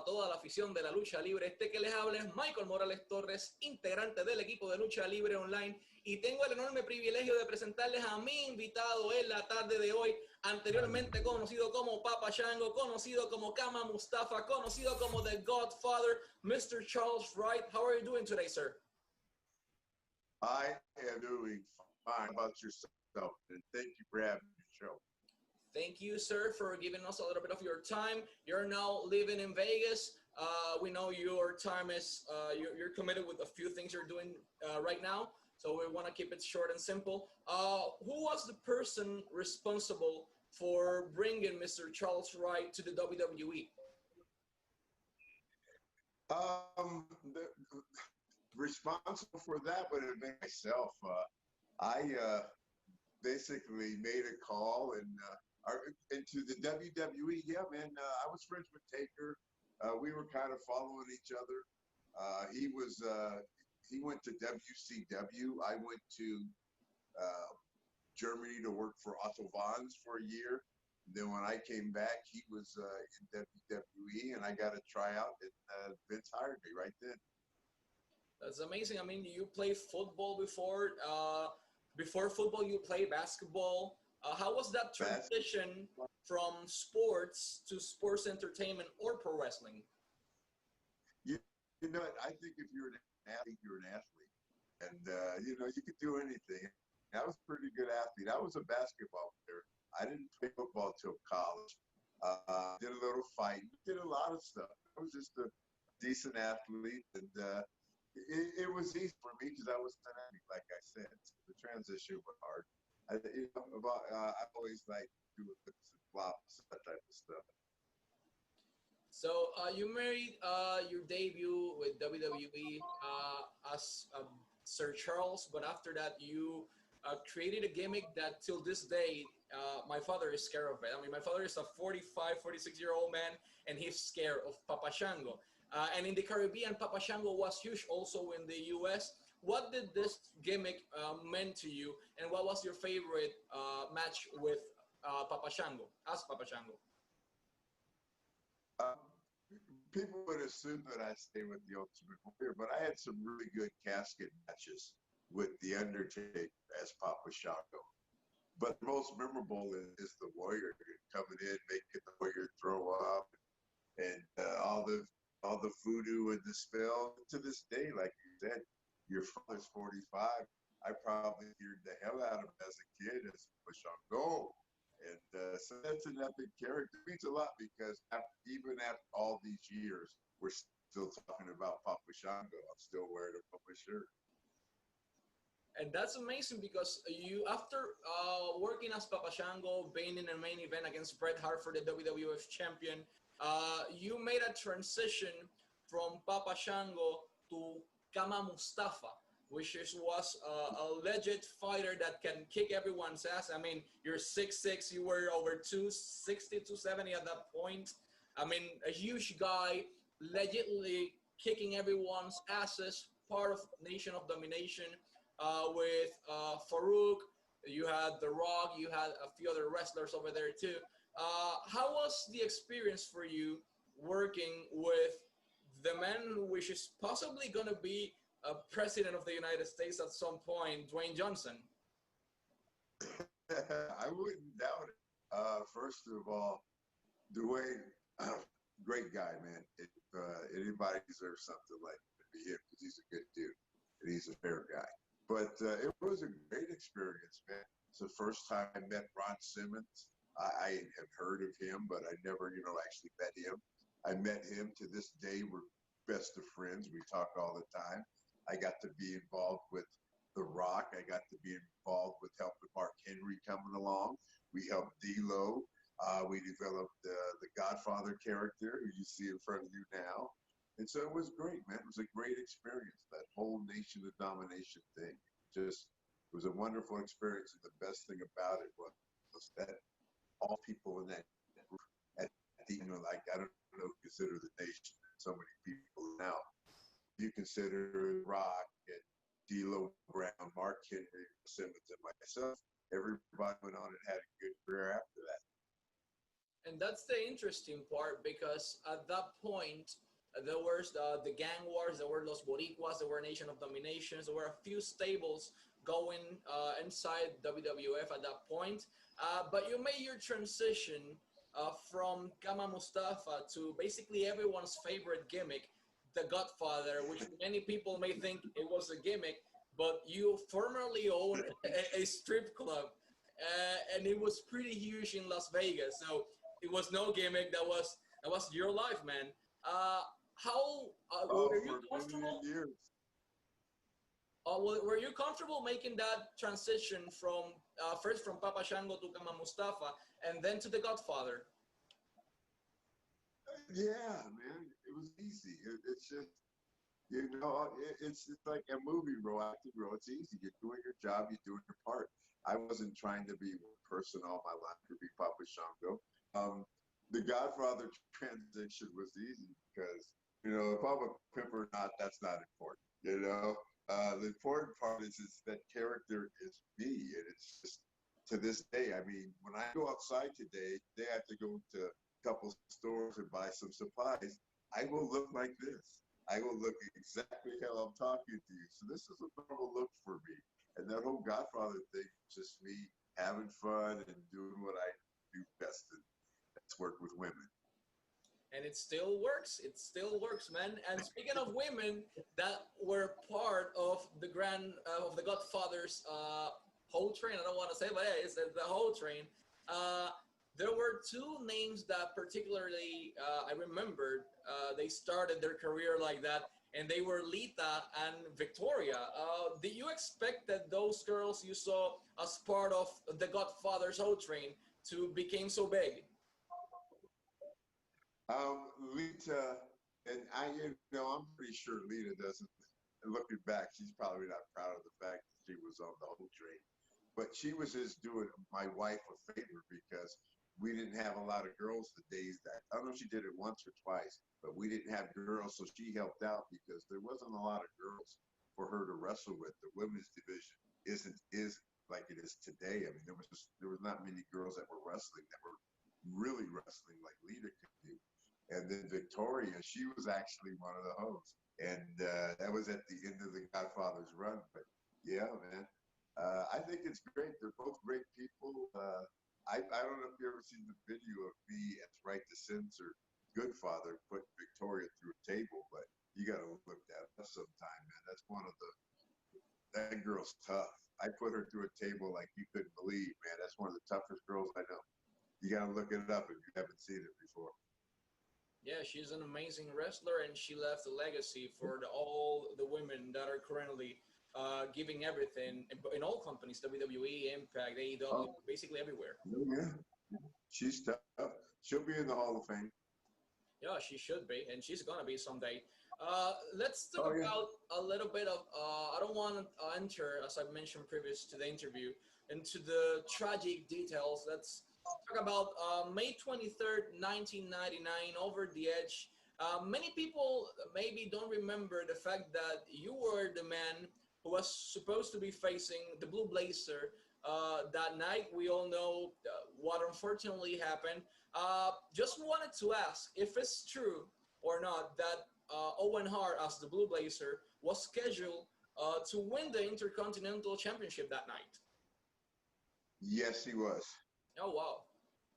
a toda la afición de la lucha libre. Este que les habla es Michael Morales Torres, integrante del equipo de lucha libre online, y tengo el enorme privilegio de presentarles a mi invitado en la tarde de hoy, anteriormente conocido como Papa Shango, conocido como Kama Mustafa, conocido como The Godfather, Mr. Charles Wright. How are you doing today, sir? I am doing fine. How about yourself? And thank you for having the show. Thank you, sir, for giving us a little bit of your time. You're now living in Vegas. We know your time is, you're committed with a few things you're doing right now. So we want to keep it short and simple. Who was the person responsible for bringing Mr. Charles Wright to the WWE? The responsible for that would have been myself. I basically made a call and into the WWE. Yeah, man, I was friends with Taker. We were kind of following each other. He went to WCW. I went to Germany to work for Otto Wanz for a year. And then when I came back, he was in WWE, and I got a tryout, and Vince hired me right then. That's amazing. I mean, you played football before. Before football, you played basketball. How was that transition from sports to sports entertainment or pro wrestling? You know what? I think if you're an athlete, you're an athlete. And, you know, you could do anything. I was a pretty good athlete. I was a basketball player. I didn't play football till college. Did a little fighting, did a lot of stuff. I was just a decent athlete. And it was easy for me because I was an athlete, like I said. So the transition was hard. I always like doing flips and flops, that type of stuff. So you made your debut with WWE as Sir Charles, but after that you created a gimmick that till this day my father is scared of it. I mean, my father is a 45, 46-year-old man, and he's scared of Papa Shango. And in the Caribbean, Papa Shango was huge also in the US. What did this gimmick mean to you, and what was your favorite match with Papa Shango, as Papa Shango? People would assume that I stay with the Ultimate Warrior, but I had some really good casket matches with The Undertaker as Papa Shango. But the most memorable is the Warrior coming in, making the Warrior throw up, and all the voodoo and the spell. To this day, like you said, your father's 45. I probably feared the hell out of him as a kid as Papa Shango. And so that's an epic character. It means a lot because even after all these years, we're still talking about Papa Shango. I'm still wearing a Papa shirt. And that's amazing because you, after working as Papa Shango, being in the main event against Bret Hart for the WWF champion, you made a transition from Papa Shango to Kama Mustafa, which was a alleged fighter that can kick everyone's ass. I mean, you're 6'6", you were over 260, 270 at that point. I mean, a huge guy, allegedly kicking everyone's asses, part of Nation of Domination with Farouk. You had The Rock, you had a few other wrestlers over there too. How was the experience for you working with the man which is possibly going to be a president of the United States at some point, Dwayne Johnson? I wouldn't doubt it. First of all, Dwayne, great guy, man. If anybody deserves something like to be him, because he's a good dude and he's a fair guy. But it was a great experience, man. It's the first time I met Ron Simmons. I have heard of him, but I never, actually met him. I met him. To this day, we're best of friends. We talk all the time. I got to be involved with The Rock. I got to be involved with helping Mark Henry coming along. We helped D-Lo. We developed the Godfather character, who you see in front of you now. And so it was great, man. It was a great experience, that whole Nation of Domination thing. It was a wonderful experience. And the best thing about it was that all people in that group, at the, like, I don't know, consider the Nation, so many people now. You consider Rock and D-Lo Brown, Mark Henry, Simmons, and myself. Everybody went on and had a good career after that. And that's the interesting part because at that point, there was the gang wars, there were Los Boricuas, there were Nation of Dominations, there were a few stables going inside WWF at that point. But you made your transition from Kama Mustafa to basically everyone's favorite gimmick, the Godfather, which many people may think it was a gimmick, but you formerly owned a strip club, and it was pretty huge in Las Vegas. So it was no gimmick. That was your life, man. How Oh, were you for many comfortable? years. Were you comfortable making that transition from first from Papa Shango to Kama Mustafa and then to the Godfather? Yeah, man, it was easy. It's just, it's like a movie, bro, acting, bro. It's easy. You're doing your job, you're doing your part. I wasn't trying to be one person all my life to be Papa Shango. The Godfather transition was easy because, if I'm a pimp or not, that's not important. The important part is that character is me, and it's just to this day. I mean, when I go outside today, they have to go to a couple stores and buy some supplies. I will look like this. I will look exactly how I'm talking to you. So this is a normal look for me. And that whole Godfather thing, just me having fun and doing what I do best, and that's work with women. And it still works. It still works, man. And speaking of women that were part of the Godfather's whole train, I don't want to say, but yeah, it's the whole train. Uh, there were two names that particularly I remembered. They started their career like that, and they were Lita and Victoria. Did you expect that those girls you saw as part of the Godfather's whole train to become so big? Lita, and I'm pretty sure Lita doesn't, looking back, she's probably not proud of the fact that she was on the whole train. But she was just doing my wife a favor because we didn't have a lot of girls the days that, I don't know if she did it once or twice, but we didn't have girls. So she helped out because there wasn't a lot of girls for her to wrestle with. The women's division is like it is today. I mean, there was not many girls that were wrestling that were really wrestling like Lita could do. And then Victoria, she was actually one of the hosts. And that was at the end of the Godfather's run. But yeah, man, I think it's great. They're both great people. I don't know if you ever seen the video of me as Right to Censor Goodfather putting Victoria through a table, but you got to look that up sometime, man. That's one of that girl's tough. I put her through a table like you couldn't believe, man. That's one of the toughest girls I know. You got to look it up if you haven't seen it before. Yeah, she's an amazing wrestler, and she left a legacy for all the women that are currently giving everything in all companies: WWE, Impact, AEW, Oh, basically everywhere. yeah. She's tough. She'll be in the Hall of Fame. Yeah, she should be, and she's gonna be someday. Let's talk Oh, yeah. about a little bit of. I don't want to enter, as I mentioned previous to the interview, into the tragic details. Let's talk about May 23rd, 1999, Over the Edge. Many people maybe don't remember the fact that you were the man who was supposed to be facing the Blue Blazer that night. We all know what unfortunately happened. Just wanted to ask if it's true or not that Owen Hart, as the Blue Blazer, was scheduled to win the Intercontinental Championship that night. Yes, he was. Oh, wow.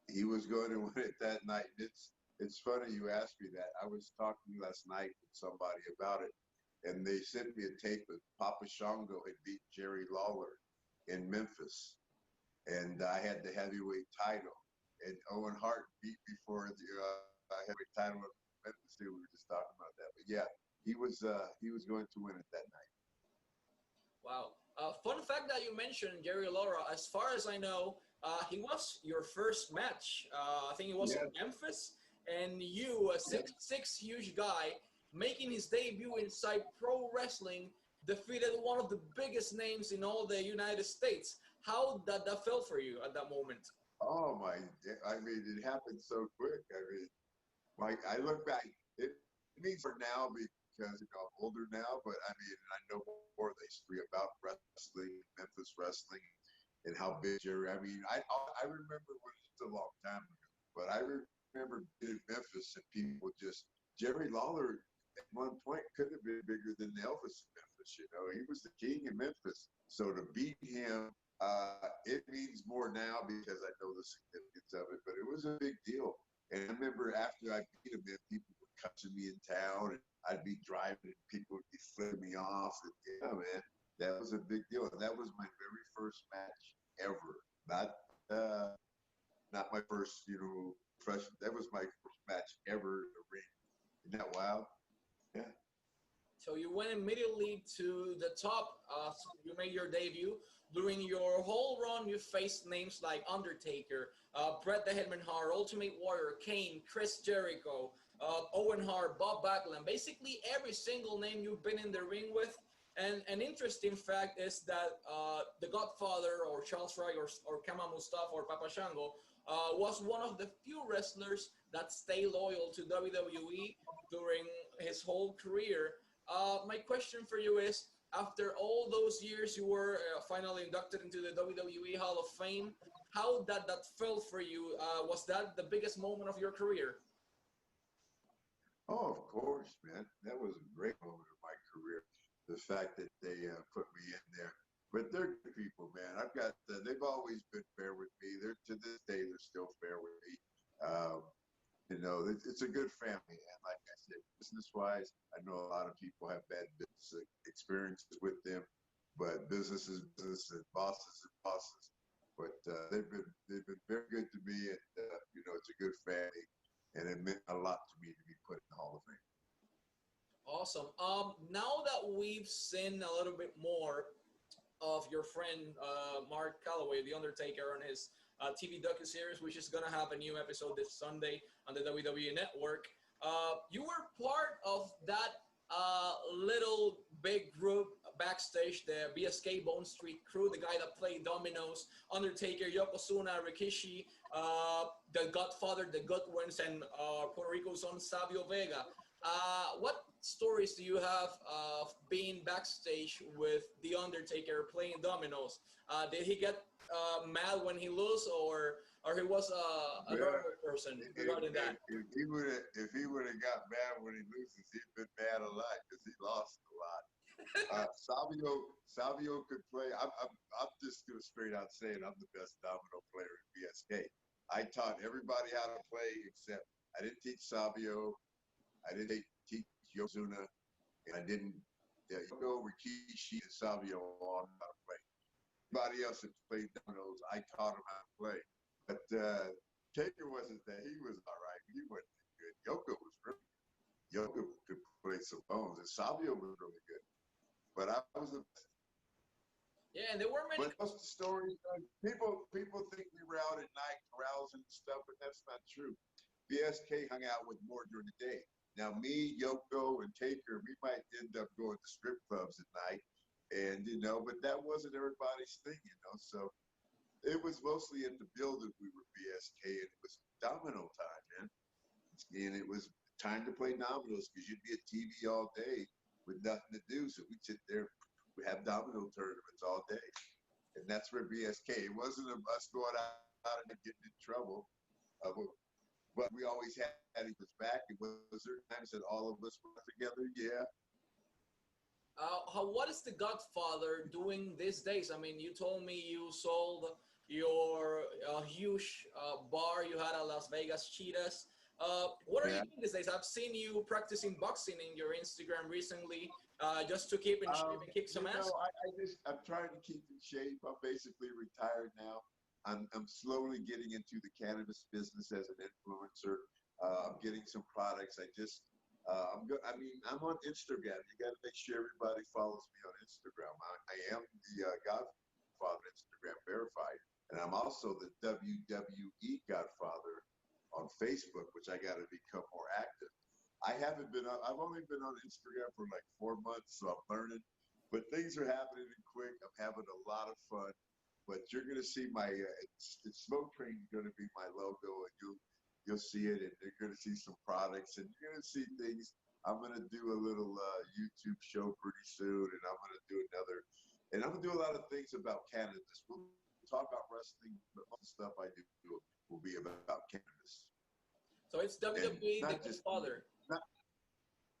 He was going to win it that night. It's funny you asked me that. I was talking last night with somebody about it, and they sent me a tape of Papa Shango had beat Jerry Lawler in Memphis, and I had the heavyweight title, and Owen Hart beat me for the heavyweight title in Memphis too. We were just talking about that, but yeah, he was going to win it that night. Wow. Fun fact that you mentioned, Jerry Laura, as far as I know, he was your first match. I think it was in Yeah, Memphis, and you, a yeah. 6'6" huge guy, making his debut inside pro wrestling, defeated one of the biggest names in all the United States. How that felt for you at that moment? Oh my! I mean, it happened so quick. I mean, like I look back, it means for now because I'm older now. But I mean, I know more of the history about wrestling, Memphis wrestling, and how big Jerry. I mean, I remember when it's a long time ago. But I remember being in Memphis and people just, Jerry Lawler at one point could have been bigger than Elvis in Memphis. You know, he was the king in Memphis. So to beat him, it means more now because I know the significance of it, but it was a big deal. And I remember after I beat him, then people were cussing me in town, and I'd be driving, and people would be flipping me off. And yeah, man, that was a big deal. And that was my very first match ever. Not uh, not my first, fresh. That was my first match ever in the ring. Isn't that wild? Yeah. So you went immediately to the top. You made your debut. During your whole run, you faced names like Undertaker, Bret the Hitman Hart, Ultimate Warrior, Kane, Chris Jericho, Owen Hart, Bob Backlund. Basically, every single name you've been in the ring with. And an interesting fact is that the Godfather, or Charles Wright, or Kama Mustafa, or Papa Shango, was one of the few wrestlers that stay loyal to WWE during his whole career. My question for you is, after all those years, you were finally inducted into the WWE Hall of Fame. How did that feel for you? Was that the biggest moment of your career? Oh, of course, man. That was a great moment of my career. The fact that they put me in there. But they're good people, man. They've always been fair with me. To this day, they're still fair with me. Um, it's a good family. And like I said, business-wise, I know a lot of people have bad business experiences with them, but business is business and bosses is bosses. But they've been very good to me, and it's a good family, and it meant a lot to me to be put in the Hall of Fame. Awesome. Now that we've seen a little bit more of your friend Mark Calloway, The Undertaker, on his TV docuseries, which is gonna have a new episode this Sunday on the WWE Network. You were part of that little big group backstage, the BSK Bone Street crew, the guy that played Dominoes, Undertaker, Yokozuna, Rikishi, the Godfather, the Goodwins, and Puerto Rico's own Savio Vega. What stories do you have of being backstage with The Undertaker playing dominoes? Did he get mad when he lost, or he was a normal person regarding that? If he would have got mad when he loses, he'd been mad a lot because he lost a lot. Savio could play. I'm just gonna straight out say it. I'm the best domino player in BSK. I taught everybody how to play except I didn't teach Savio. I didn't teach Yokozuna, and I didn't go Rikishi and Savio on how to play. Everybody else that played dominoes, I taught him how to play. But Taker wasn't that. He was all right. He wasn't good. Yoko was really good. Yoko could play some bones, and Savio was really good. But I was the best. Yeah, and there were many. But most of the stories, people think we were out at night carousing and stuff, but that's not true. BSK hung out with more during the day. Now, me, Yoko, and Taker, we might end up going to strip clubs at night, and but that wasn't everybody's thing, So it was mostly in the building we were BSK, and it was domino time, man. And it was time to play dominoes because you'd be at TV all day with nothing to do, so we'd sit there, we have domino tournaments all day, and that's where BSK. It wasn't us going out and getting in trouble. But we always had each other's back. It was there times that all of us were together? Yeah. What is the Godfather doing these days? I mean, you told me you sold your huge bar you had at Las Vegas Cheetahs. What are you doing these days? I've seen you practicing boxing in your Instagram recently, just to keep in shape and kick some ass. I'm trying to keep in shape. I'm basically retired now. I'm slowly getting into the cannabis business as an influencer. I'm getting some products. I'm on Instagram. You got to make sure everybody follows me on Instagram. I am the Godfather Instagram verified, and I'm also the WWE Godfather on Facebook, which I got to become more active. I've only been on Instagram for like 4 months, so I'm learning, but things are happening quick. I'm having a lot of fun. But you're going to see my Smoke Train is going to be my logo, and you'll see it, and you're going to see some products, and you're going to see things. I'm going to do a little YouTube show pretty soon, and I'm going to do a lot of things about cannabis. We'll talk about wrestling, but most of the stuff I do will be about cannabis. So it's WWE The Just, Godfather. not,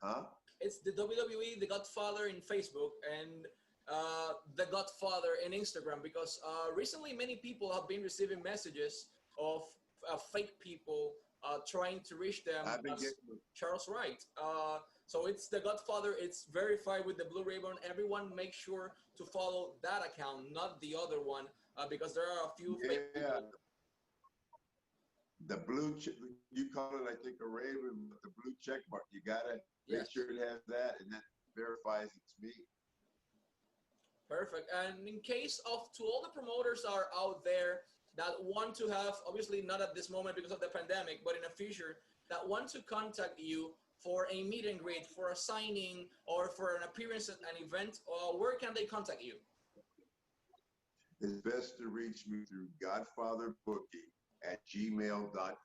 huh? It's the WWE The Godfather in Facebook and The Godfather in Instagram, because recently many people have been receiving messages of fake people trying to reach them as Charles Wright. So it's The Godfather. It's verified with the blue ribbon. Everyone make sure to follow that account, not the other one, because there are a few fake people. The blue, you call it, I think, a raven, but the blue check mark. You gotta make sure it has that, and that verifies it's me. Perfect. And in case of, to all the promoters are out there that want to have, obviously not at this moment because of the pandemic, but in the future, that want to contact you for a meet and greet, for a signing, or for an appearance at an event, where can they contact you? It's best to reach me through godfatherbooking@gmail.com.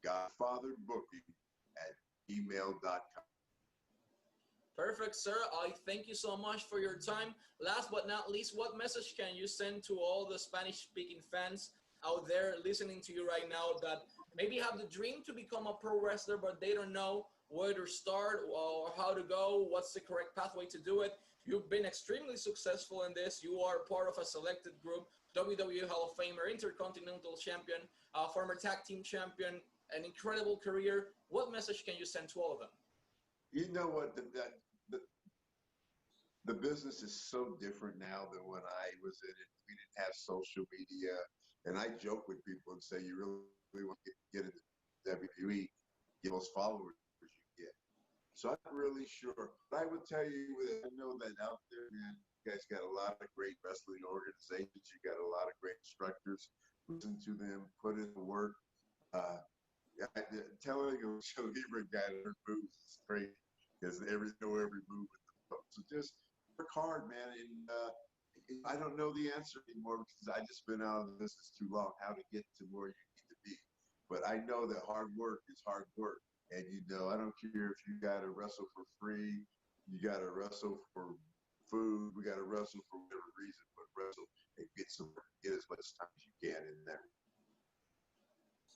godfatherbooking@gmail.com. Perfect, sir. I thank you so much for your time. Last but not least, what message can you send to all the Spanish-speaking fans out there listening to you right now that maybe have the dream to become a pro wrestler, but they don't know where to start or how to go, what's the correct pathway to do it? You've been extremely successful in this. You are part of a selected group, WWE Hall of Famer, Intercontinental Champion, former tag team champion, an incredible career. What message can you send to all of them? You know what? The business is so different now than when I was in it. We didn't have social media. And I joke with people and say, you really want to get into WWE, get those followers you get. So I'm not really sure. But I would tell you, I know that out there, man, you guys got a lot of great wrestling organizations. You got a lot of great instructors. Listen to them, put in the work. Telling a show Libra guy to learn moves is crazy because every move with the so just work hard, man. And I don't know the answer anymore because I just been out of the business too long. How to get to where you need to be, but I know that hard work is hard work. And you know, I don't care if you got to wrestle for free, you got to wrestle for food, we got to wrestle for whatever reason, but wrestle and get some, get as much time as you can in there.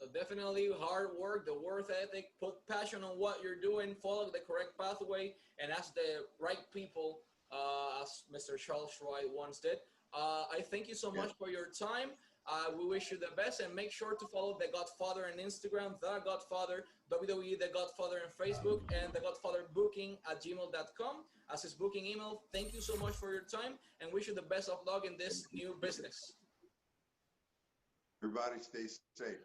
So definitely hard work, the work ethic, put passion on what you're doing, follow the correct pathway, and ask the right people, as Mr. Charles Wright once did. I thank you so much for your time. We wish you the best, and make sure to follow The Godfather on Instagram, The Godfather, WWE The Godfather on Facebook, and The Godfather Booking @gmail.com as his booking email. Thank you so much for your time, and wish you the best of luck in this new business. Everybody stay safe.